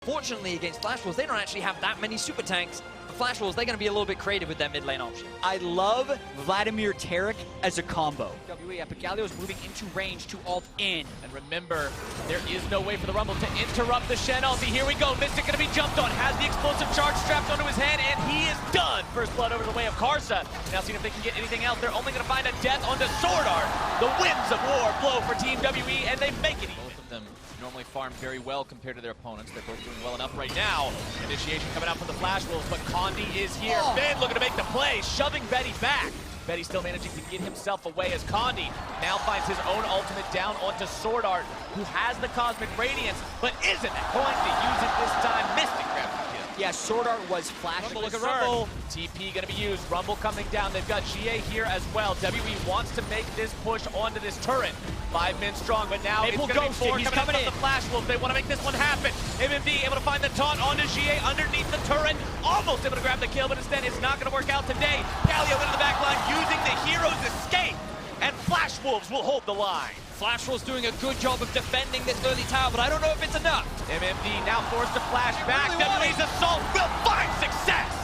Fortunately, against Flash Wolves, they don't actually have that many super tanks. For Flash Wolves, they're going to be a little bit creative with their mid lane option. I love Vladimir Tarek as a combo. Epic Galio's moving into range to ult in. And remember, there is no way for the Rumble to interrupt the Shen ulti. Here we go, Mystic going to be jumped on, has the explosive charge strapped onto his head, and he is done. First blood over the way of Kaza. Now seeing if they can get anything else. They're only going to find a death onto Sword Art. The winds of war blow for Team WE, and they make it even. Both of them normally farm very well compared to their opponents. They're both doing well enough right now. Initiation coming out from the Flash Wolves, but Condi is here. Ben looking to make the play, shoving Betty back. Betty still managing to get himself away as Condi now finds his own ultimate down onto Sword Art, who has the Cosmic Radiance, but isn't going to use it this time. Mystic grabs the kill. Yeah, Sword Art was flashing. Rumble, look at Rumble. TP going to be used. Rumble coming down. They've got GA here as well. WE wants to make this push onto this turret. 5 men strong, but now it's going to be 4 coming in. The Flash Wolves. They want to make this one happen. MMD able to find the taunt onto GA underneath the turret. Almost able to grab the kill, but instead it's not going to work out today. Galio into the back line using the hero's escape, and Flash Wolves will hold the line. Flash Wolves doing a good job of defending this early tower, but I don't know if it's enough. MMD now forced to flash back. WE's assault will find success.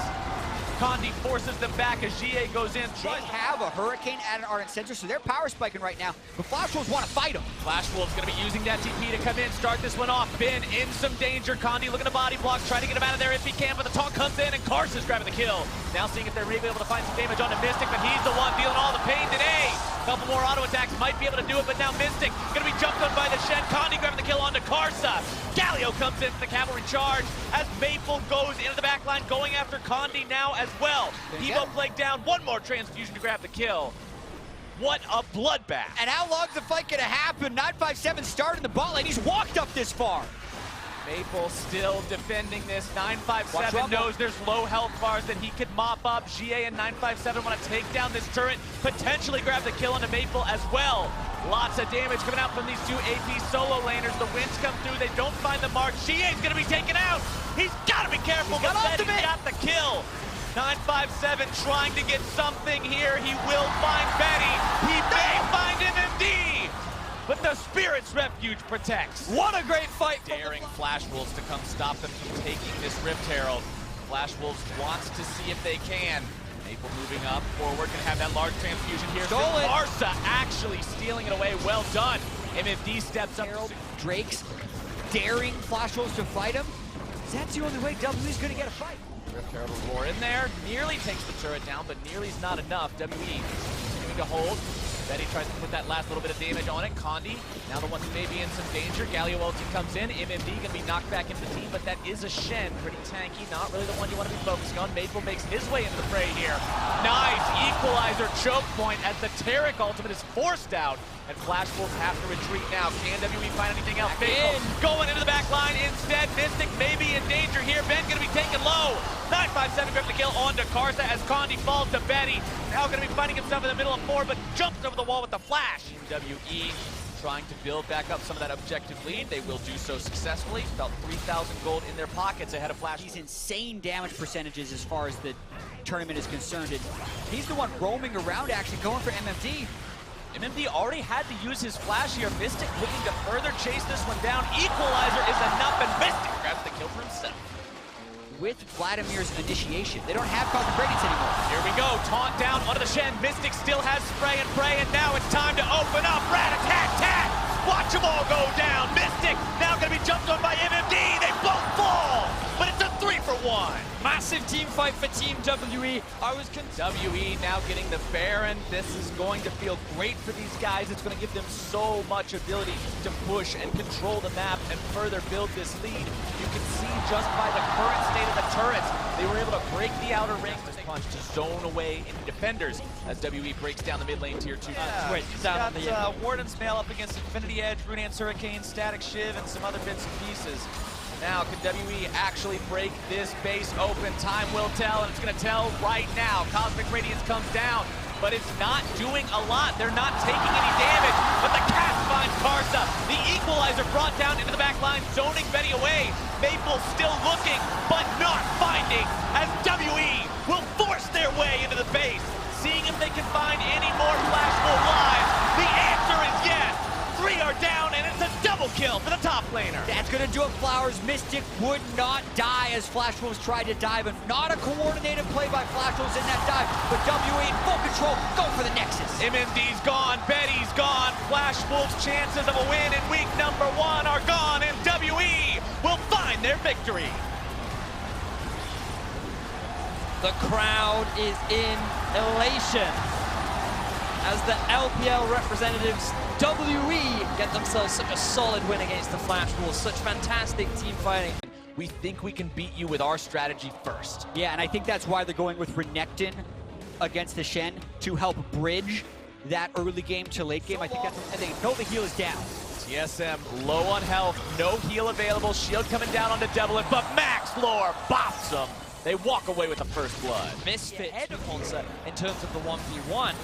Condi forces them back as GA goes in. They have a Hurricane and an Ardent Sensor, so they're power spiking right now. The Flash Wolves want to fight them. Flash Wolves going to be using that TP to come in, start this one off. Ben in some danger. Condi looking to body block, trying to get him out of there if he can, but the taunt comes in and Carson's grabbing the kill. Now seeing if they're really able to find some damage onto Mystic, but he's the one dealing all the pain today. Couple more auto attacks might be able to do it, but now Mystic going to be jumped on by the Shen. Condi grabbing the kill onto Karsa. Galio comes in for the cavalry charge as Maple goes into the backline, going after Condi now as well. Evo Plague down, one more transfusion to grab the kill. What a bloodbath. And how long's the fight gonna happen? 957 started in the bot lane. He's walked up this far. Maple still defending this. 957 knows there's low health bars that he could mop up. GA and 957 want to take down this turret, potentially grab the kill onto Maple as well. Lots of damage coming out from these two AP solo laners. The winds come through, they don't find the mark. GA's gonna be taken out. He's gotta be careful, but Betty got the kill. 957 trying to get something here. He will find Betty. He may find MMD. But the Spirit's Refuge protects. What a great fight. Daring Flash Wolves to come stop them from taking this Rift Herald. Flash Wolves wants to see if they can. Maple moving up forward, gonna have that large transfusion here. Barca actually stealing it away, well done. MMD steps up. Drake's daring Flash Wolves to fight him. That's the only way WE's gonna get a fight. Rift Herald roar in there, nearly takes the turret down, but nearly's not enough. WE continuing to hold. Betty tries to put that last little bit of damage on it. Condi, now the one who may be in some danger. Galio ulti comes in. MMD gonna be knocked back into the team, but that is a Shen. Pretty tanky, not really the one you want to be focusing on. Maple makes his way into the fray here. Nice equalizer choke point as the Tarek ultimate is forced out. And Flash Wolves have to retreat now. Can WE find anything else? Maple going into the back line instead. Mystic may be in danger here. Ben gonna be taken low. 957 grabs the kill onto Karsa as Condi falls to Betty. Now gonna be finding himself in the middle of 4, but jumps over the wall with the flash. WE trying to build back up some of that objective lead. They will do so successfully. About 3,000 gold in their pockets ahead of Flash. He's insane damage percentages as far as the tournament is concerned. And he's the one roaming around, actually going for MMD. MMD already had to use his flash here. Mystic looking to further chase this one down. Equalizer is enough, and Mystic grabs the kill for himself. With Vladimir's initiation, they don't have Cosmic Radiance anymore. Here we go, taunt down onto the Shen. Mystic still has spray and pray, and now it's time to open up. Rat-a-tat-tat! Watch them all go down. Mystic now gonna be jumped on by MMD. They both fall, but it's a 3-for-1. Massive team fight for Team WE. WE now getting the Baron. This is going to feel great for these guys. It's going to give them so much ability to push and control the map and further build this lead. You can see just by the current state of the turrets, they were able to break the outer ring. This punch to zone away into defenders as WE breaks down the mid lane tier 2. He's got Warden's Mail up against Infinity Edge, Runeance Hurricane, Static Shiv, and some other bits and pieces. Now, can WE actually break this base open? Time will tell, and it's going to tell right now. Cosmic Radiance comes down, but it's not doing a lot. They're not taking any damage, but the cast finds Karsa. The equalizer brought down into the back line, zoning Betty away. Maple still looking, but not finding, as WE will force their way into the base, seeing if they can find any more Flash Wolf lives. The answer is yes. 3 are down, and it's a double Double kill for the top laner. That's gonna do it, Flowers. Mystic would not die as Flash Wolves tried to dive, and not a coordinated play by Flash Wolves in that dive, but WE in full control, go for the Nexus. MMD's gone, Betty's gone. Flash Wolves' chances of a win in week number 1 are gone, and WE will find their victory. The crowd is in elation as the LPL representatives, WE, get themselves such a solid win against the Flash Wolves. Such fantastic team fighting. We think we can beat you with our strategy first. Yeah, and I think that's why they're going with Renekton against the Shen to help bridge that early game to late game. I think that's, and they know the heal is down. TSM low on health, no heal available, shield coming down onto Double It, but Max Lore bops them. They walk away with the first blood. Misfits head of Monster in terms of the 1v1.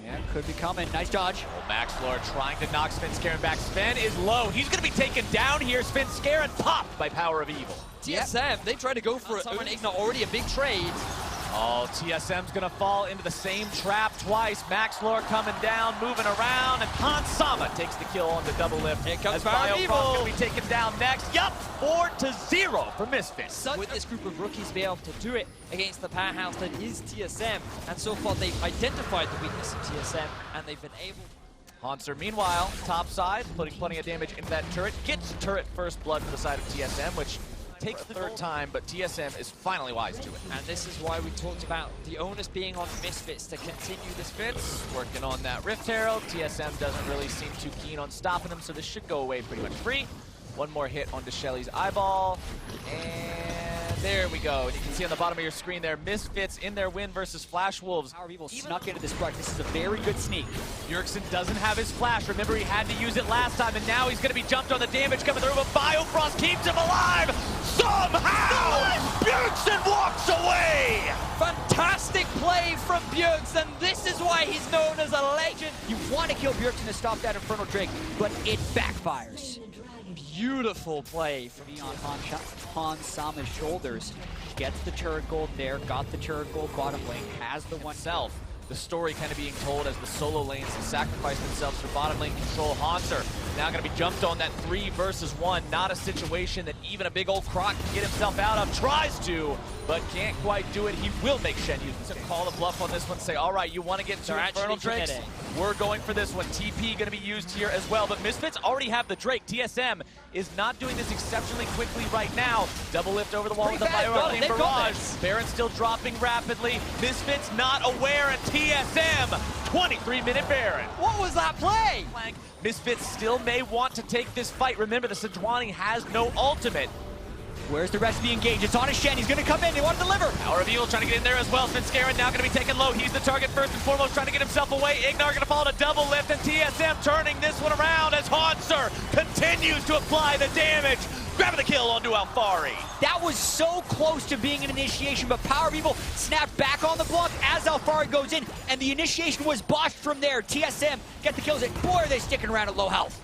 Yeah, could be coming. Nice dodge. Well, Max Lore trying to knock Sven back. Sven is low. He's going to be taken down here. Sven popped by Power of Evil. TSM, they try to go for it. Ignite already a big trade. Oh, TSM's gonna fall into the same trap twice. Max Lore coming down, moving around, and Hansama takes the kill on the double lift. Here comes as Power of Evil. gonna be taken down next. Yup, 4-0 for Misfits. Would this group of rookies be able to do it against the powerhouse that is TSM? And so far they've identified the weakness of TSM, and they've been able. Hanser, meanwhile, top side, putting plenty of damage into that turret. Gets turret first blood for the side of TSM, which takes the third time, but TSM is finally wise to it. And this is why we talked about the onus being on Misfits to continue this Misfits working on that Rift Herald. TSM doesn't really seem too keen on stopping them, so this should go away pretty much free. One more hit onto Shelly's eyeball, and there we go. And you can see on the bottom of your screen there, Misfits in their win versus Flash Wolves. Power of Evil snuck into this brush. This is a very good sneak. Bjergsen doesn't have his flash. Remember, he had to use it last time, and now he's going to be jumped on the damage coming through, but Biofrost keeps him alive! Somehow! Bjergsen walks away! fantastic play from Bjergsen. This is why he's known as a legend. You want to kill Bjergsen to stop that Infernal Drake, but it backfires. Beautiful play from On Hansama's shoulders. Gets the turret gold there, got the turret gold bottom lane, has the one self. The story kind of being told as the solo lanes sacrifice themselves for bottom lane control. Hanser now going to be jumped on that 3 versus 1. Not a situation that even a big old Croc can get himself out of. Tries to, but can't quite do it. He will make Shen use it. So call the bluff on this one. Say, all right, you want to get to Infernal Drakes? We're going for this one. TP going to be used here as well. But Misfits already have the Drake. TSM is not doing this exceptionally quickly right now. Double lift over the wall with the Biorocane Barrage. Baron still dropping rapidly. Misfits not aware, and TSM, 23-minute Baron. What was that play? Misfits still may want to take this fight. Remember, the Sejuani has no ultimate. Where's the rest of the engage? It's on a Shen. He's going to come in. They want to deliver. Power of Evil trying to get in there as well. Sven now going to be taken low. He's the target first and foremost, trying to get himself away. Ignar going to fall to double lift, and TSM turning this one around as Hanser continues to apply the damage. Grabbing the kill onto Alfari. That was so close to being an initiation, but Power of Evil snapped back on the block as Alfari goes in, and the initiation was botched from there. TSM get the kills, and boy, are they sticking around at low health.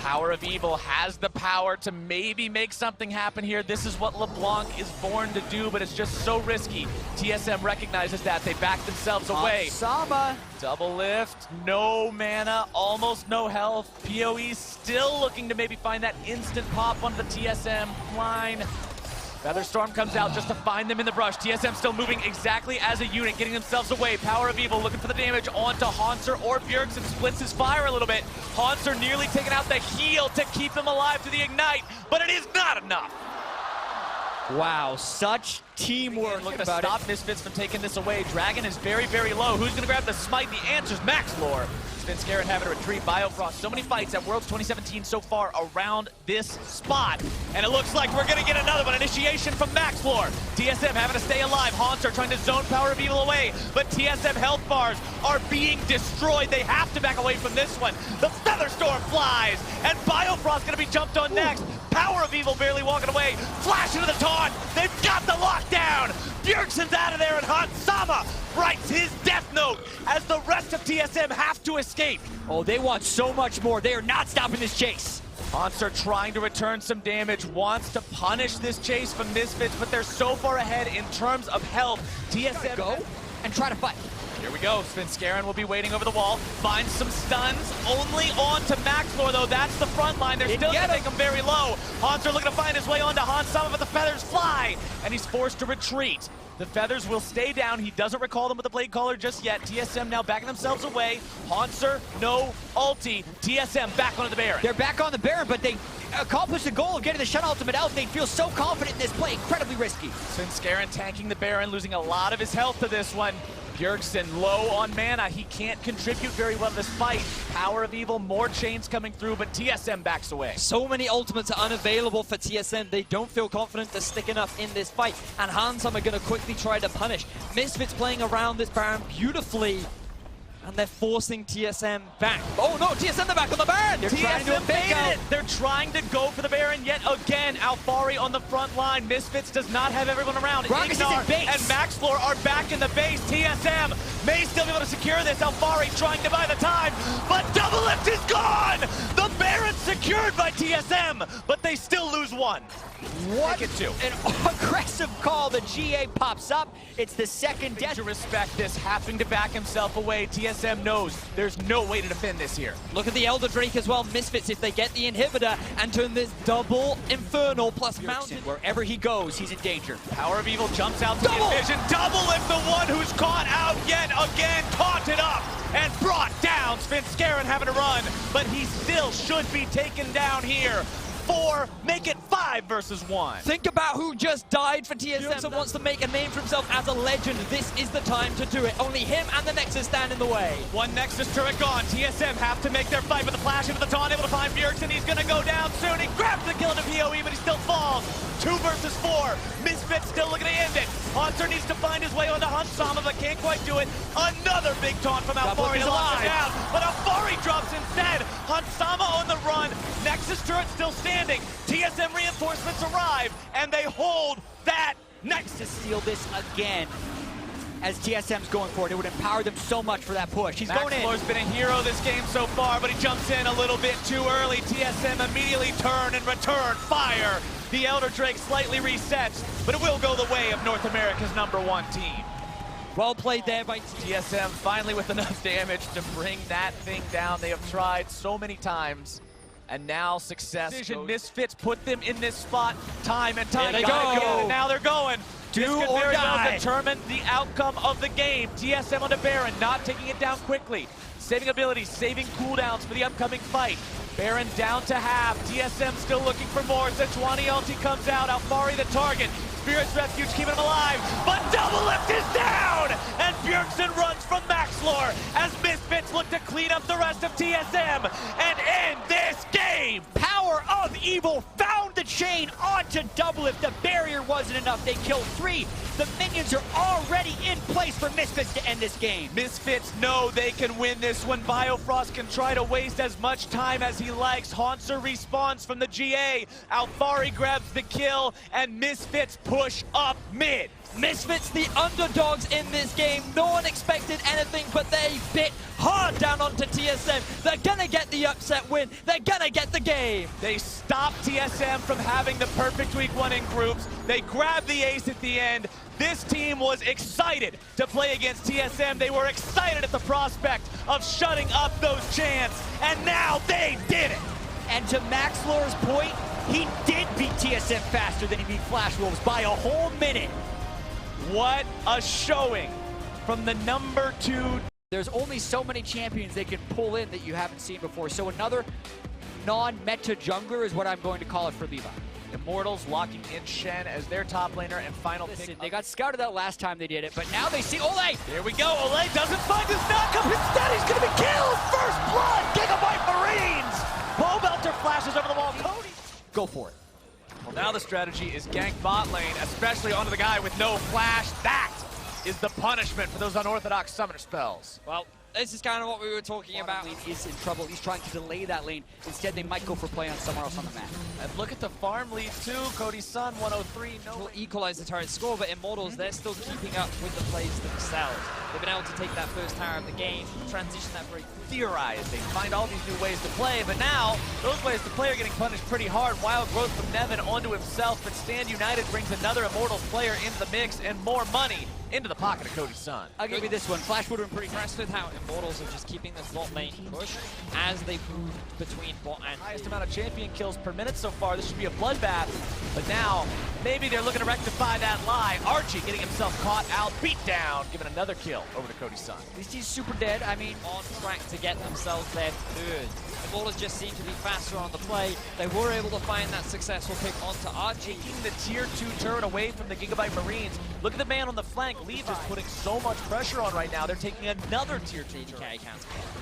Power of Evil has the power to maybe make something happen here. This is what LeBlanc is born to do, but it's just so risky. TSM recognizes that. They back themselves away. Sama. Double lift, no mana, almost no health. PoE still looking to maybe find that instant pop onto the TSM line. Featherstorm comes out just to find them in the brush. TSM still moving exactly as a unit, getting themselves away. Power of Evil looking for the damage onto Hanser or Bjergsen, splits his fire a little bit. Hanser nearly taking out the heal to keep them alive to the Ignite, but it is not enough. Wow, such teamwork. Looking to stop Misfits from taking this away. Dragon is very, very low. Who's going to grab the smite? The answer's Max Lore. Sven having to retreat. Biofrost. So many fights at Worlds 2017 so far around this spot. And it looks like we're going to get another one. Initiation from Max Lore. TSM having to stay alive. Hanser trying to zone Power of Evil away. But TSM health bars are being destroyed. They have to back away from this one. The Featherstorm flies. And Biofrost going to be jumped on next. Power of Evil barely walking away. Flash into the taunt. They've got the lockdown. Bjergsen's out of there, and Hansama writes his death note as the rest of TSM have to escape. Oh, they want so much more. They are not stopping this chase. Hanser trying to return some damage, wants to punish this chase from Misfits, but they're so far ahead in terms of health. TSM go and try to fight. Here we go. Svenskeren will be waiting over the wall. Finds some stuns. Only on to Maxlor, though. That's the front line. They're still going to take him very low. Hanser looking to find his way onto Hansama, but the feathers fly, and he's forced to retreat. The feathers will stay down. He doesn't recall them with the blade caller just yet. TSM now backing themselves away. Hanser, no ulti. TSM back onto the Baron. They're back on the Baron, but they accomplished the goal of getting the Shun ultimate out. They feel so confident in this play. Incredibly risky. Svenskeren tanking the Baron, losing a lot of his health to this one. Bjergsen low on mana. He can't contribute very well to this fight. Power of Evil, more chains coming through, but TSM backs away. So many ultimates are unavailable for TSM. They don't feel confident to stick enough in this fight. And Hansam are going to quickly try to punish. Misfits playing around this Baron beautifully. And they're forcing TSM back. Oh no, TSM, they're back on the Baron! They're trying to baited it! They're trying to go for the Baron yet again. Alfari on the front line. Misfits does not have everyone around. Gragas is in base. And Maxlor are back in the base. TSM may still be able to secure this. Alfari trying to buy the time, but Double Lift is gone! The Baron's secured by TSM, but they still lose one. What an aggressive call. The GA pops up. It's the second death. To respect this, having to back himself away. TSM knows there's no way to defend this here. Look at the Elder Drake as well. Misfits, if they get the inhibitor and turn this double Infernal plus Mountain. Wherever he goes, he's in danger. Power of Evil jumps out to the Envision. Double Lift, the one who's caught out yet again. Caught it up and brought down. Svenskeren having to run, but he still should be taken down here. 4, make it 5 versus 1. Think about who just died for TSM and wants to make a name for himself as a legend. This is the time to do it. Only him and the Nexus stand in the way. One Nexus turret gone. TSM have to make their fight with the flash into the taunt, able to find Bjergsen. He's going to go down soon. He grabs the kill into PoE, but he still falls. 2 versus 4. Misfits still looking to end it. Hanser needs to find his way onto Hansama, but can't quite do it. Another big taunt from Alfari to lock him down, but Alfari drops instead. Hansama on the run. Nexus turret still standing. TSM reinforcements arrive, and they hold that Nexus seal this again. As TSM's going for it, it would empower them so much for that push. He's going in. Maxlor's been a hero this game so far, but he jumps in a little bit too early. TSM immediately turn and return fire. The Elder Drake slightly resets, but it will go the way of North America's #1 team. Well played there by TSM finally with enough damage to bring that thing down. They have tried so many times, and now success. Misfits put them in this spot time and time again. And now they're going. Do or die. Determine the outcome of the game. TSM on the Baron, not taking it down quickly. Saving abilities, saving cooldowns for the upcoming fight. Baron down to half. TSM still looking for more. Sejuani ulti comes out. Alfari the target. Spirit's Refuge keeping him alive. But Double Lift is down! And Bjergsen runs from Maxlor as Misfits look to clean up the rest of TSM and end this game. Power of Evil found the chain onto Double Lift. The barrier wasn't enough. They killed 3. The minions are already in place for Misfits to end this game. Misfits know they can win this one. Biofrost can try to waste as much time as he likes. Hanser respawns from the GA. Alfari grabs the kill, and Misfits push up mid. Misfits, the underdogs in this game. No one expected anything, but they bit hard down onto TSM. They're gonna get the upset win. They're gonna get the game. They stopped TSM from having the perfect week 1 in groups. They grabbed the ace at the end. This team was excited to play against TSM. They were excited at the prospect of shutting up those chants, and now they did it. And to Maxlor's point, he did beat TSM faster than he beat Flash Wolves by a whole minute. What a showing from the #2. There's only so many champions they can pull in that you haven't seen before. So another non-meta jungler is what I'm going to call it for Levi. Immortals locking in Shen as their top laner and final pick. They got scouted out last time they did it, but now they see Ole. Here we go. Ole doesn't find his knockup. Instead, he's going to be killed. First blood. Gigabyte Marines. Bow Belter flashes over the wall. Cody. Go for it. Well, now the strategy is gank bot lane, especially onto the guy with no flash. That is the punishment for those unorthodox summoner spells. Well, this is kind of what we were talking about. Lane is in trouble. He's trying to delay that lane. Instead, they might go for play on somewhere else on the map. And look at the farm lead too. Cody's son, 103. No. Will equalize the turret score, but Immortals, they're still keeping up with the plays themselves. They've been able to take that first tower of the game, transition that very theorize. They find all these new ways to play, but now those ways to play are getting punished pretty hard. Wild growth from Nevin onto himself, but Stand United brings another Immortals player into the mix and more money into the pocket of Cody's son. I'll give you this one. Flash would have been pretty Impressed with how Immortals are just keeping this bot lane push as they move between bot and Highest amount of champion kills per minute so far. This should be a bloodbath. But now, maybe they're looking to rectify that lie. Archie getting himself caught out, beat down, giving another kill over to Cody's son. At least he's super dead. I mean, on track to get themselves their third. Immortals just seem to be faster on the play. They were able to find that successful pick onto Archie. Taking the tier 2 turret away from the Gigabyte Marines. Look at the man on the flank. Leaf is putting so much pressure on right now. They're taking another tier 2 turret.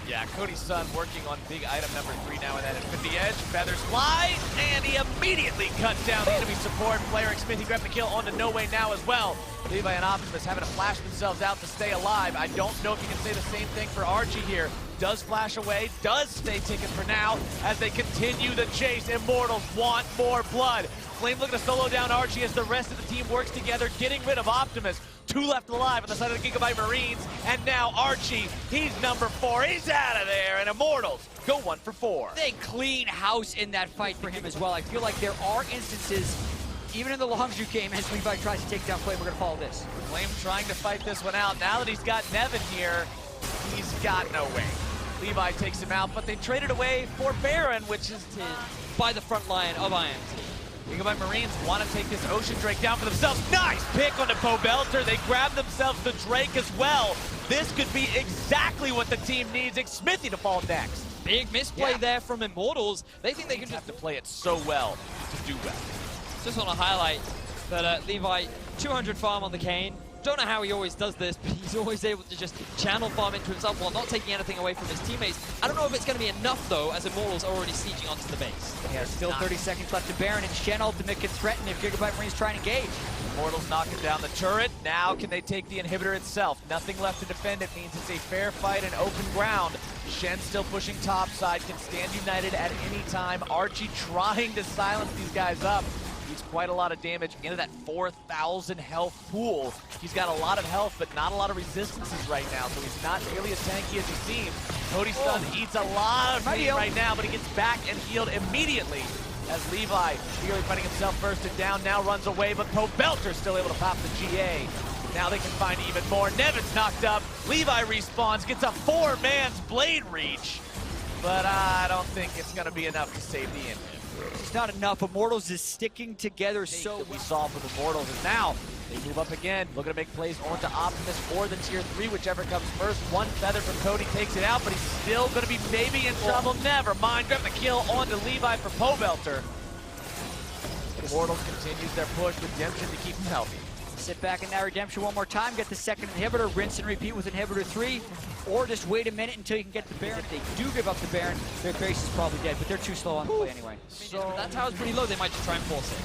Yeah, Cody's son working on big item number 3 now in that Infinity Edge. Feathers fly, and he immediately cuts down the enemy support. Player Smithy grabbed the kill onto No Way now as well. Levi and Optimus having to flash themselves out to stay alive. I don't know if you can say the same thing for Archie here. Does flash away, does stay ticking for now as they continue the chase. Immortals want more blood. Flame looking to solo down Archie as the rest of the team works together, getting rid of Optimus. 2 left alive on the side of the Gigabyte Marines, and now Archie, he's number 4, he's out of there, and Immortals go 1 for 4. they clean house in that fight for him as well. I feel like there are instances, even in the Longzhu game, as Levi tries to take down Flame. We're going to follow this. Flame trying to fight this one out. Now that he's got Nevin here, he's got no way. Levi takes him out, but they traded away for Baron, which is By the front line of IMT. Gigabyte Marines want to take this Ocean Drake down for themselves. Nice pick on the Pobelter. They grab themselves the Drake as well. This could be exactly what the team needs. Smithy to fall next. Big misplay there from Immortals. They think they can Have to play it so well to do well. just want to highlight that Levi, 200 farm on the Kane. Don't know how he always does this, but he's always able to just channel farm into himself while not taking anything away from his teammates. I don't know if it's going to be enough, though, as Immortals are already sieging onto the base. Yeah, still 30 seconds left to Baron, and Shen ultimate can threaten if Gigabyte Marines try and engage. Immortals knocking down the turret. Now can they take the inhibitor itself? Nothing left to defend. It means it's a fair fight and open ground. Shen still pushing topside, can stand united at any time. Archie trying to silence these guys up. He's quite a lot of damage into that 4,000 health pool. He's got a lot of health, but not a lot of resistances right now, so he's not nearly as tanky as he seems. Cody's son eats a lot of pain right now, but he gets back and healed immediately as Levi, eagerly fighting himself first and down, now runs away, but Pobelter's still able to pop the GA. Now they can find even more. Nevin's knocked up. Levi respawns, gets a 4-man's blade reach, but I don't think it's going to be enough to save the inhibitor. It's not enough. Immortals is sticking together so that we saw from Immortals, and now they move up again, looking to make plays onto Optimus or the tier 3, whichever comes first. One feather from Cody takes it out, but he's still going to be maybe in trouble. Never mind, grabbing the kill onto Levi for Pobelter. Immortals continues their push, Redemption to keep him healthy. sit back in that Redemption one more time, get the second inhibitor, rinse and repeat with inhibitor 3, or just wait a minute until you can get the Baron. If they do give up the Baron, their base is probably dead, but they're too slow on the play anyway. So that tower's pretty low. They might just try and force it.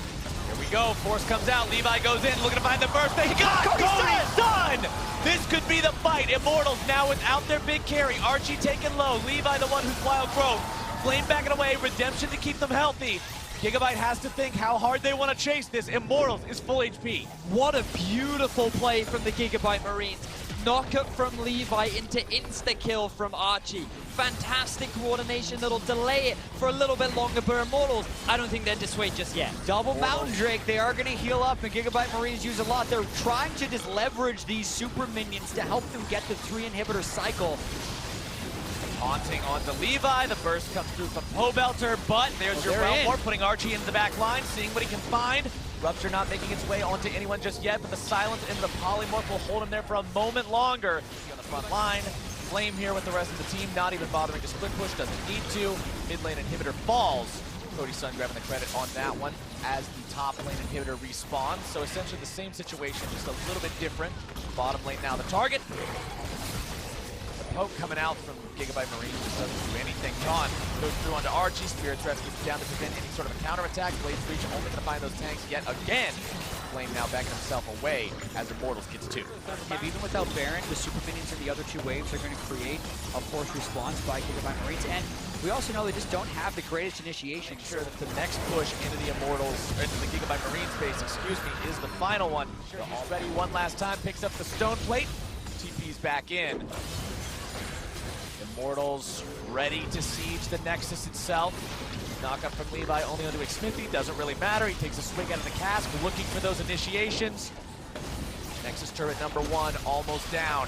Here we go. Force comes out. Levi goes in, looking to find the burst. They got Cody's son! This could be the fight. Immortals now without their big carry. Archie taken low. Levi the one who's wild growth. Flame backing away. Redemption to keep them healthy. Gigabyte has to think how hard they want to chase this. Immortals is full HP. What a beautiful play from the Gigabyte Marines. Knockup from Levi into insta-kill from Archie. Fantastic coordination that'll delay it for a little bit longer, but Immortals, I don't think they're dissuade just yet. Double Mountain Drake, they are going to heal up, and Gigabyte Marines use a lot. They're trying to just leverage these super minions to help them get the 3 inhibitor cycle. Haunting onto Levi, the burst comes through from Pobelter, but there's your Realmore, putting Archie into the back line, seeing what he can find. Rupture not making its way onto anyone just yet, but the silence into the Polymorph will hold him there for a moment longer. On the front line, Flame here with the rest of the team, not even bothering to split push, doesn't need to. Mid lane inhibitor falls. Cody's son grabbing the credit on that one as the top lane inhibitor respawns. So essentially the same situation, just a little bit different. Bottom lane now the target. Poke coming out from Gigabyte Marines just doesn't do anything. Gone. Goes through onto Archie. Spirit's Rest keeps down to prevent any sort of a counterattack. Blade's Breach only going to find those tanks yet again. Flame now backing himself away as Immortals gets 2. Even without Baron, the super minions in the other 2 waves are going to create a forced response by Gigabyte Marines. And we also know they just don't have the greatest initiation. Make sure that the next push into the Immortals, or into the Gigabyte Marine space, is the final one. Sure, already one last time, picks up the stone plate. TP's back in. Immortals ready to siege the Nexus itself. Knockup from Levi only onto Smithy, doesn't really matter. He takes a swing out of the cask, looking for those initiations. Nexus turret number 1 almost down.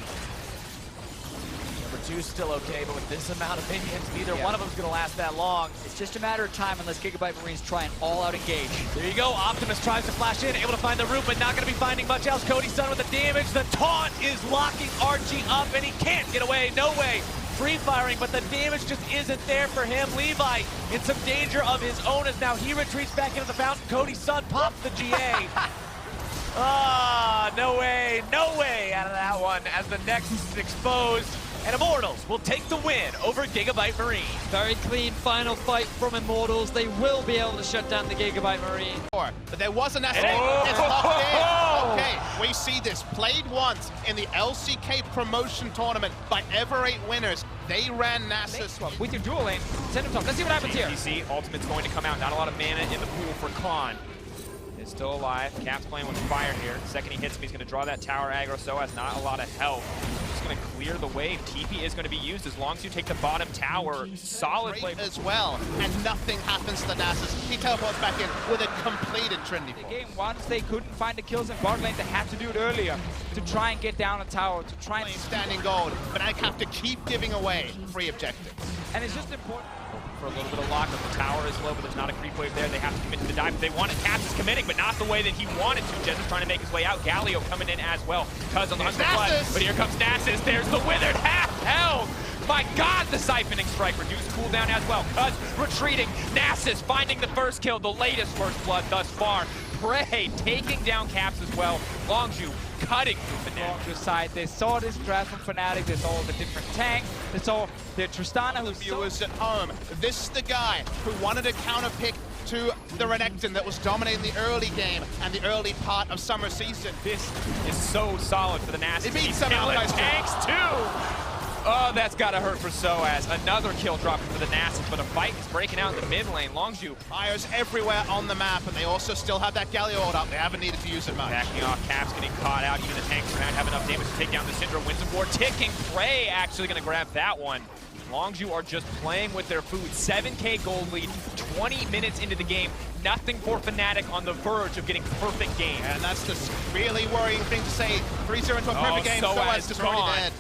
Number 2 still okay, but with this amount of minions, neither one of them's gonna last that long. It's just a matter of time unless Gigabyte Marines try an all-out engage. There you go, Optimus tries to flash in, able to find the root, but not gonna be finding much else. Cody's done with the damage. The taunt is locking Archie up, and he can't get away, no way. Free firing, but the damage just isn't there for him. Levi in some danger of his own as now he retreats back into the fountain. Cody's son pops the GA. No way out of that one as the Nexus is exposed. And Immortals will take the win over Gigabyte Marine. Very clean final fight from Immortals. They will be able to shut down the Gigabyte Marine. But there was an escape. It's locked in. Okay, we see this played once in the LCK promotion tournament by Ever 8 winners. They ran Nasus. With your dual lane, send him top. Let's see what happens here. PC, Ultimate's going to come out. Not a lot of mana in the pool for Khan. Is still alive. Cap's playing with fire here. Second he hits him, he's going to draw that tower aggro, so has not a lot of health. Just going to clear the wave. TP is going to be used as long as you take the bottom tower. Solid play as well, and nothing happens to Nasus. He teleports back in with a completed Trinity. The game, once they couldn't find the kills in bot lane, they had to do it earlier to try and get down a tower, to try and standing gold. Fnatic have to keep giving away free objectives. And it's just important. For a little bit of lockup. The tower is low, but there's not a creep wave there. They have to commit to the dive. They wanted Caps is committing, but not the way that he wanted to. Jez is trying to make his way out. Galio coming in as well. Cuz on the hunt for blood. But here comes Nasus. There's the withered half health. My God, the siphoning strike. Reduced cooldown as well. Cuz retreating. Nasus finding the first kill, the latest first blood thus far. Prey taking down Caps as well. Longzhu cutting through Fnatic. Longzhu side, they saw this draft from Fnatic, they saw the different tanks, they saw the Tristana who's viewers at home. This is the guy who wanted a counter pick to the Renekton that was dominating the early game and the early part of summer season. This is so solid for the Nasus. It beats some out tanks too. Oh, that's gotta hurt for Soaz. Another kill dropping for the Nasus, but a fight is breaking out in the mid lane. Longzhu. Fires everywhere on the map, and they also still have that Galio ult up. They haven't needed to use it much. Backing off, Caps getting caught out. Even the tanks are not have enough damage to take down the Syndra. Wins the war. Ticking. Prey actually gonna grab that one. Longzhu are just playing with their food. 7K gold lead, 20 minutes into the game. Nothing for Fnatic on the verge of getting perfect game. And that's the really worrying thing to say. 3-0 into a perfect game, Soaz just already dead.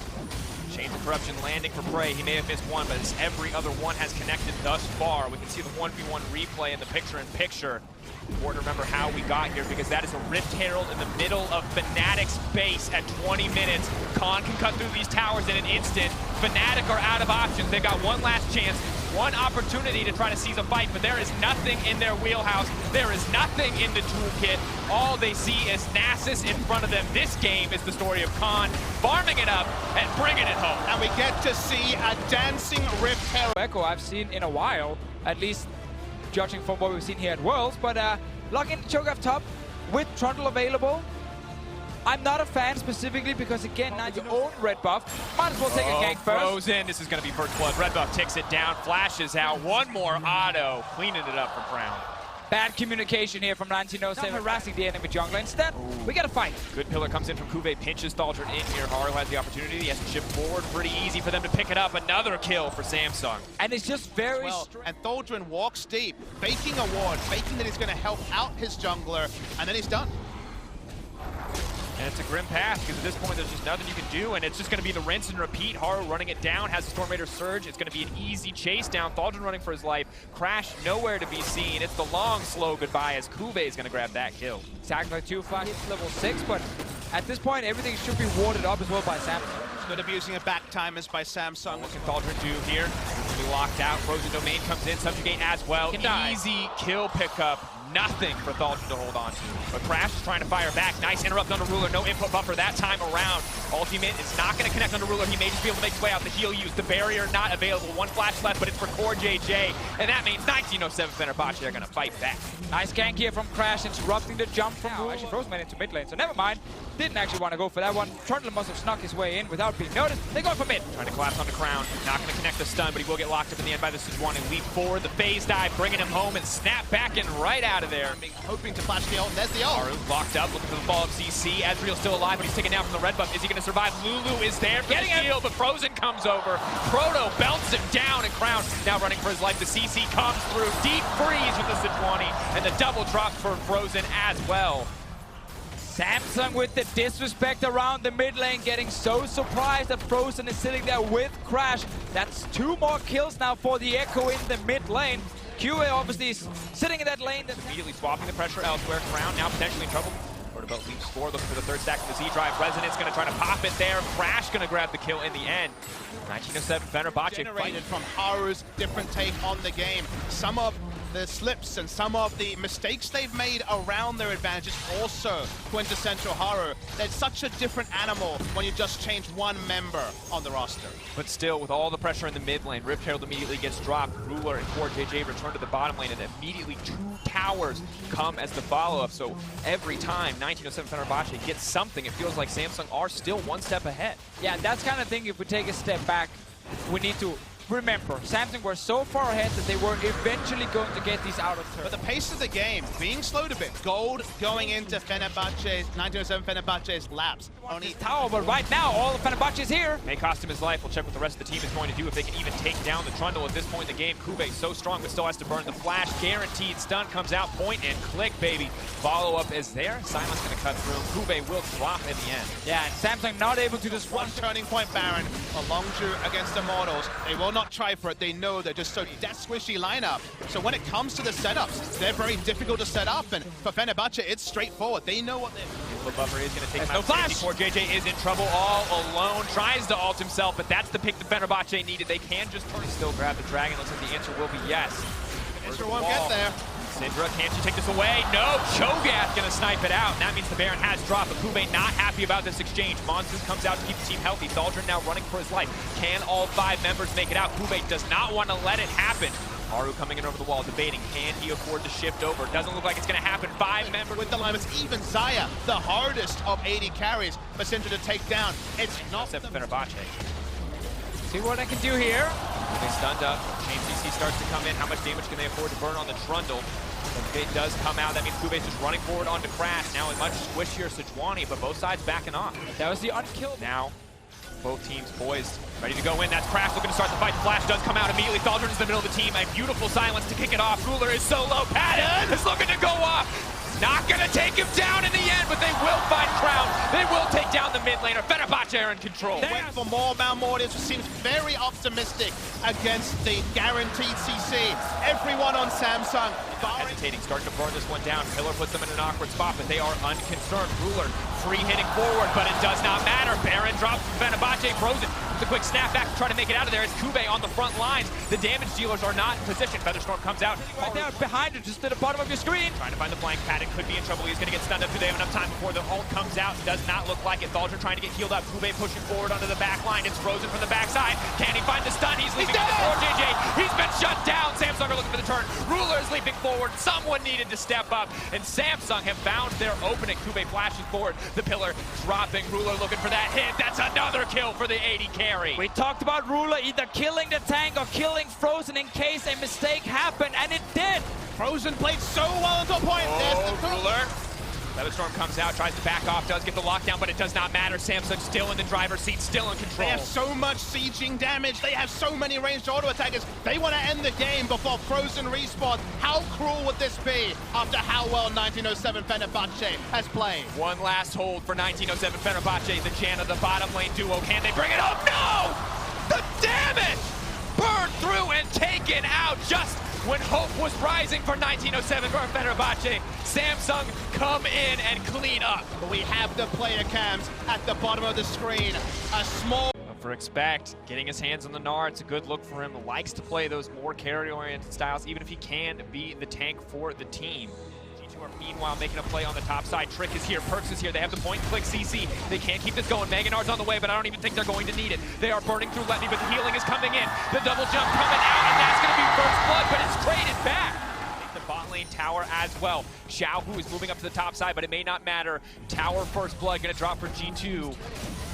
Chains of Corruption landing for Prey. He may have missed one, but every other one has connected thus far. We can see the 1v1 replay in the picture-in-picture. Important to remember how we got here, because that is a Rift Herald in the middle of Fnatic's base at 20 minutes. Khan can cut through these towers in an instant. Fnatic are out of options. They've got one last chance, one opportunity to try to seize a fight, but there is nothing in their wheelhouse. There is nothing in the toolkit. All they see is Nasus in front of them. This game is the story of Khan farming it up and bringing it home. And we get to see a dancing Rift Herald. Echo I've seen in a while, at least judging from what we've seen here at Worlds, but lock in choke up top with Trundle available. I'm not a fan specifically because, again, not your own red buff. Might as well take a gank first. Frozen. This is going to be first blood. Red buff ticks it down, flashes out. One more auto, cleaning it up for Crown. Bad communication here from 1907, harassing the enemy jungler. Instead, we got to fight. Good pillar comes in from Kube, pinches Thaldrun in here. Haru has the opportunity. He has to shift forward. Pretty easy for them to pick it up. Another kill for Samsung. And it's just very and Thaldrun walks deep, faking a ward, faking that he's going to help out his jungler, and then he's done. And it's a grim path, because at this point there's just nothing you can do, and it's just going to be the rinse and repeat. Haru running it down, has the Storm Raider surge. It's going to be an easy chase down. Thaldrun running for his life. Crash nowhere to be seen. It's the long, slow goodbye as Kube is going to grab that kill. Exactly, 2 flash hits level 6, but at this point everything should be warded up as well by Samsung. Good abusing of back timers by Samsung. What can Thaldrun do here? He's be locked out. Frozen Domain comes in, Subjugate as well. Easy kill pickup. Nothing for Thaldrun to hold on to. But Crash is trying to fire back. Nice interrupt under Ruler. No input buffer that time around. Ultimate is not going to connect under Ruler. He may just be able to make his way out. The heal used. The barrier not available. One flash left, but it's for Core JJ. And that means 1907 Fenerbahce are going to fight back. Nice gank here from Crash, interrupting the jump from Ruler. Actually, Frozen went into mid lane, so never mind. Didn't actually want to go for that one. Trundle must have snuck his way in without being noticed. They go for mid. Trying to collapse onto Crown. Not going to connect the stun, but he will get locked up in the end by the Sejuani. Leap forward, the phase dive, bringing him home and snap back in right out of there. Hoping to flash the ult, and there's the ult. Haru locked up, looking for the follow-up CC. Ezreal's still alive, but he's taken down from the red buff. Is he going to survive? Lulu is there for the shield, but Frozen comes over. Proto belts him down, and Crown now running for his life. The CC comes through. Deep freeze with the Sejuani, and the double drop for Frozen as well. Samsung with the disrespect around the mid lane, getting so surprised that Frozen is sitting there with Crash. That's 2 more kills now for the Echo in the mid lane. QA obviously is sitting in that lane. Immediately swapping the pressure elsewhere. Crown now potentially in trouble. About leaps 4, looking for the 3rd stack of the Z-Drive. Resonance going to try to pop it there. Crash going to grab the kill in the end. 1907 Fenerbahce Generated from Haru's different take on the game. Some of the slips and some of the mistakes they've made around their advantages also quintessential Haru. They're such a different animal when you just change one member on the roster. But still, with all the pressure in the mid lane, Rift Herald immediately gets dropped. Ruler and 4JJ return to the bottom lane, and immediately 2 towers come as the follow-up. So every time 1907 Fenerbahce gets something, it feels like Samsung are still 1 step ahead. Yeah, that's kind of thing. If we take a step back, we need to remember, Samsung were so far ahead that they were eventually going to get these out of turn. But the pace of the game being slowed a bit. Gold going into Fenerbahce's, 1907 Fenerbahce's laps. Only tower, but right now, all of Fenerbahce is here. May cost him his life. We'll check what the rest of the team is going to do if they can even take down the Trundle at this point in the game. Kube so strong, but still has to burn the flash. Guaranteed stun comes out. Point and click, baby. Follow-up is there. Silence going to cut through. Kube will drop in the end. Yeah, and Samsung not able to just One turning point Baron, a Longzhu against Immortals. They will not try for it. They know they're just so death squishy lineup. So when it comes to the setups, they're very difficult to set up. And for Fenerbahce, it's straightforward. They know what they're doing. The buffer is going to take time. No flash. 4JJ is in trouble all alone. Tries to ult himself, but that's the pick that Fenerbahce needed. They can just still grab the dragon. Looks like the answer will be yes. Answer won't get there. Syndra, can't you take this away? No, Cho'Gath gonna snipe it out. And that means the Baron has dropped, but Kube not happy about this exchange. Monsoon comes out to keep the team healthy. Thaldrin now running for his life. Can all 5 members make it out? Kube does not want to let it happen. Haru coming in over the wall, debating, can he afford to shift over? Doesn't look like it's gonna happen. 5 members with the alignments, even Xayah, the hardest of 80 carries for Syndra to take down. It's not except for Fenerbahce. See what I can do here. They stunned up. Chain CC starts to come in. How much damage can they afford to burn on the Trundle? It does come out. That means Kube's just running forward onto Crash. Now a much squishier Sejuani, but both sides backing off. That was the unkill. Now, both teams poised, ready to go in. That's Crash looking to start the fight. The flash does come out immediately. Thaldrin is in the middle of the team. A beautiful silence to kick it off. Ruler is so low. Patton is looking to go off. Not going to take him down in the end, but they will find Crown. They will take down the mid laner. Fenerbahce are in control. Went for more Malmortis, seems very optimistic against the guaranteed CC. Everyone on Samsung. Hesitating, starting to burn this one down. Pillar puts them in an awkward spot, but they are unconcerned. Ruler free hitting forward, but it does not matter. Baron drops from Fenerbahce, Frozen. The quick snap back to try to make it out of there. It's Kube on the front lines. The damage dealers are not in position. Featherstorm comes out. Right there behind it, just to the bottom of your screen. Trying to find the flank. Patton could be in trouble. He's going to get stunned up. Do they have enough time before the ult comes out? Does not look like it. Thaldrin trying to get healed up. Kube pushing forward onto the back line. It's Frozen from the backside. Can he find the stun? He's leaping into 4JJ. He's been shut down. Samsung are looking for the turn. Ruler is leaping forward. Someone needed to step up, and Samsung have found their opening. Kube flashing forward. The pillar dropping. Ruler looking for that hit. That's another kill for the 80 carry. We talked about Ruler either killing the tank or killing Frozen in case a mistake happened, and it did. Frozen played so well until a point. Oh, Ruler. Featherstorm comes out, tries to back off, does get the lockdown, but it does not matter. Samsung still in the driver's seat, still in control. They have so much sieging damage. They have so many ranged auto attackers. They want to end the game before Frozen respawns. How cruel would this be after how well 1907 Fenerbahce has played? One last hold for 1907 Fenerbahce. The Jan of the bottom lane duo. Can they bring it up? No! The damage! Burned through and taken out just when hope was rising for 1907 for Fenerbahce. Samsung come in and clean up. We have the player cams at the bottom of the screen. A small... For Expect, getting his hands on the Gnar, it's a good look for him. Likes to play those more carry-oriented styles, even if he can be the tank for the team. G2 are meanwhile making a play on the top side. Trick is here, Perks is here. They have the point-click CC. They can't keep this going. Magnard's on the way, but I don't even think they're going to need it. They are burning through Levy, but the healing is coming in. The double jump coming out, and that's going to be first blood, but it's traded back. The bot lane tower as well. Xiaohu is moving up to the top side, but it may not matter. Tower first blood going to drop for G2.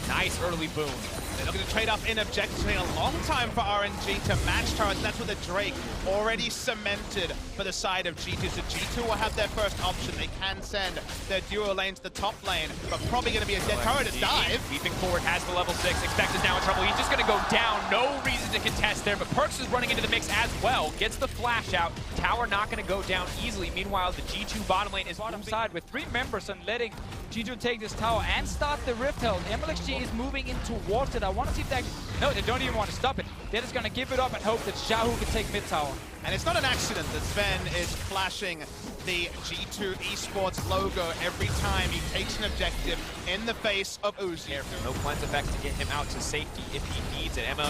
Nice early boom. They're looking to trade up in objectives. It's a long time for RNG to match turrets. That's with the Drake already cemented for the side of G2. So G2 will have their first option. They can send their duo lane to the top lane, but probably going to be a dead turret to dive. Leaping forward, has the level 6. Expect is now in trouble. He's just going to go down. No reason to contest there, but Perks is running into the mix as well. Gets the flash out. Tower not going to go down easily. Meanwhile, the G2 bottom lane is Bottom side with 3 members and letting G2 take this tower and start the Rift Held. MLXG is moving in towards it. I want to see if they... No, they don't even want to stop it. They're just going to give it up and hope that Xiaohu can take mid tower. And it's not an accident that Sven is flashing the G2 Esports logo every time he takes an objective in the face of Uzi. No cleanse effects to get him out to safety if he needs it. Emma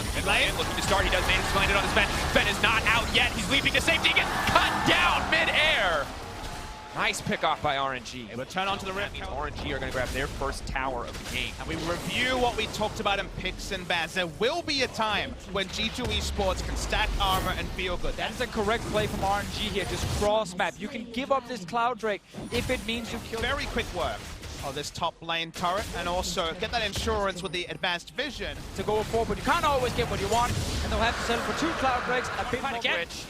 looking to start. He does manage to land it on his Sven. Sven is not out yet. He's leaping to safety. He gets cut down mid-air. Nice pick off by RNG. Able to turn onto the Rift. That means RNG are going to grab their first tower of the game. And we review what we talked about in picks and bans. There will be a time when G2 Esports can stack armor and feel good. That is a correct play from RNG here. Just cross map. You can give up this Cloud Drake if it means you kill. Very quick work of this top lane turret, and also get that insurance with the advanced vision to go forward, but you can't always get what you want, and they'll have to settle for 2 Cloud Drakes and a big Rich.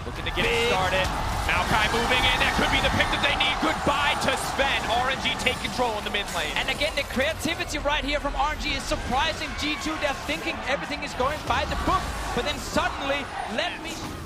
Looking to get it started. Maokai moving in. That could be the pick that they need. Goodbye to Sven. RNG take control in the mid lane. And again, the creativity right here from RNG is surprising. G2, they're thinking everything is going by the book, but then suddenly,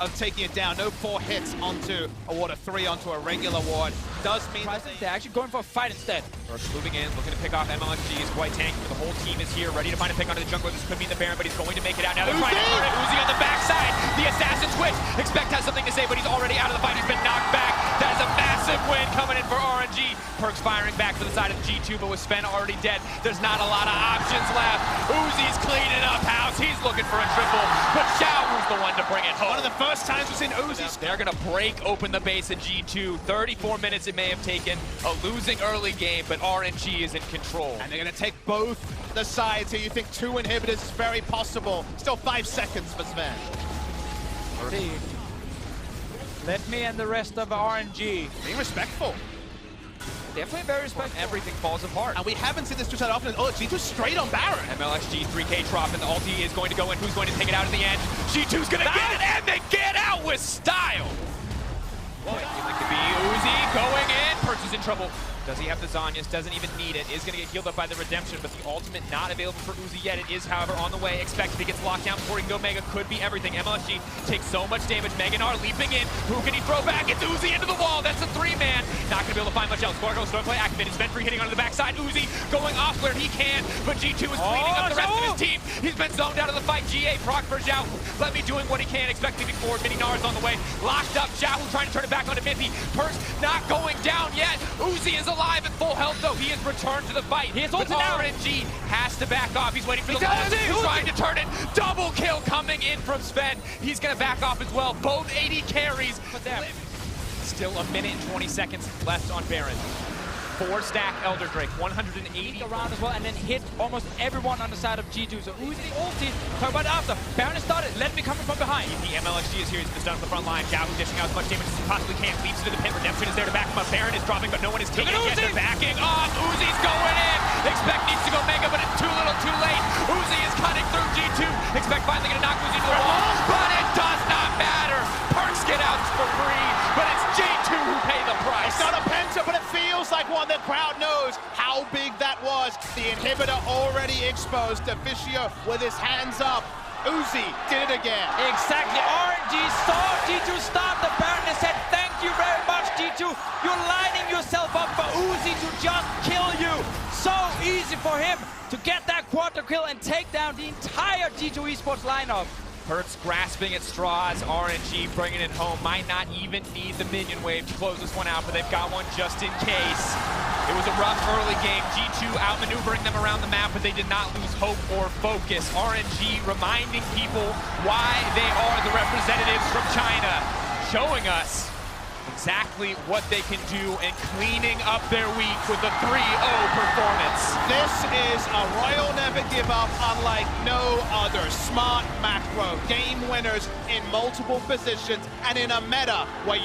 of taking it down. No 4 hits onto a ward of 3 onto a regular ward. Does mean that they're actually going for a fight instead. Burks moving in, looking to pick off MLXG. Is quite tanky, but the whole team is here, ready to find a pick onto the jungler. This could mean the Baron, but he's going to make it out. Now they're trying to turn it. Uzi on the backside. The assassin switch. Expect has something to say, but he's already out of the fight. He's been knocked back. That is a massive win coming in for RNG. Perks firing back to the side of G2, but with Sven already dead, there's not a lot of options left. Uzi's cleaning up house. He's looking for a triple, but Xiaohu's the one to bring it home. One of the first times we've seen Uzi. They're going to break open the base at G2. 34 minutes it may have taken. A losing early game, but RNG is in control. And they're going to take both the sides here. You think 2 inhibitors is very possible. Still 5 seconds for Sven. Let me and the rest of RNG. Being respectful. Definitely very respectful. Everything falls apart. And we haven't seen this too often. Oh, G2 straight on Baron. MLXG 3K drop, and the ulti is going to go in. Who's going to take it out in the end? G2's going to get it, and they get out with style. It could be Uzi going in. Perks is in trouble. Does he have the Zanyas? Doesn't even need it. Is going to get healed up by the Redemption, but the ultimate not available for Uzi yet. It is, however, on the way. Expected he gets locked down before he can go Mega. Could be everything. MLSG takes so much damage. Meganar leaping in. Who can he throw back? It's Uzi into the wall. That's a 3-man. Not going to be able to find much else. Gorgo, Stormplay activated. Sven free hitting onto the backside. Uzi going off where he can, but G2 is cleaning up the rest of his team. He's been zoned out of the fight. GA, proc for Xiao. Let me doing what he can. Expecting to be forward. Mini Nars on the way. Locked up. Xiao trying to turn it back onto Miffy. Perks not going down yet. Uzi is alive at full health, though. He has returned to the fight. But RNG has to back off. He's waiting for the last. He's trying to turn it. Double kill coming in from Sven. He's going to back off as well. Both 80 carries. Still a minute and 20 seconds left on Baron. 4-stack Elder Drake, 180 around as well, and then hit almost everyone on the side of G2. So Uzi ulti, right after. Baron is started. Let me coming from behind. The MLXG is here. He's been down at the front line. Gigabyte dishing out as much damage as he possibly can. Leaps into the pit. Redemption is there to back him up. Baron is dropping, but no one is taking it yet. They're backing off. Uzi's going in. Expect needs to go Mega, but it's too little, too late. Uzi is cutting through G2. Expect finally going to knock Uzi to the wall, but it does not matter. Perks get out for free, but it's G2 who pay the price. It's not a penta, but it feels like one. The crowd knows how big that was. The inhibitor already exposed. Deficio with his hands up. Uzi did it again. Exactly. RNG saw G2 start the Baron and said, thank you very much, G2. You're lining yourself up for Uzi to just kill you. So easy for him to get that quarter kill and take down the entire G2 Esports lineup. Perks grasping at straws. RNG bringing it home. Might not even need the minion wave to close this one out, but they've got one just in case. It was a rough early game. G2 outmaneuvering them around the map, but they did not lose hope or focus. RNG reminding people why they are the representatives from China, showing us exactly what they can do and cleaning up their week with a 3-0 performance. This is a Royal Never Give Up unlike no other. Smart macro, game winners in multiple positions, and in a meta where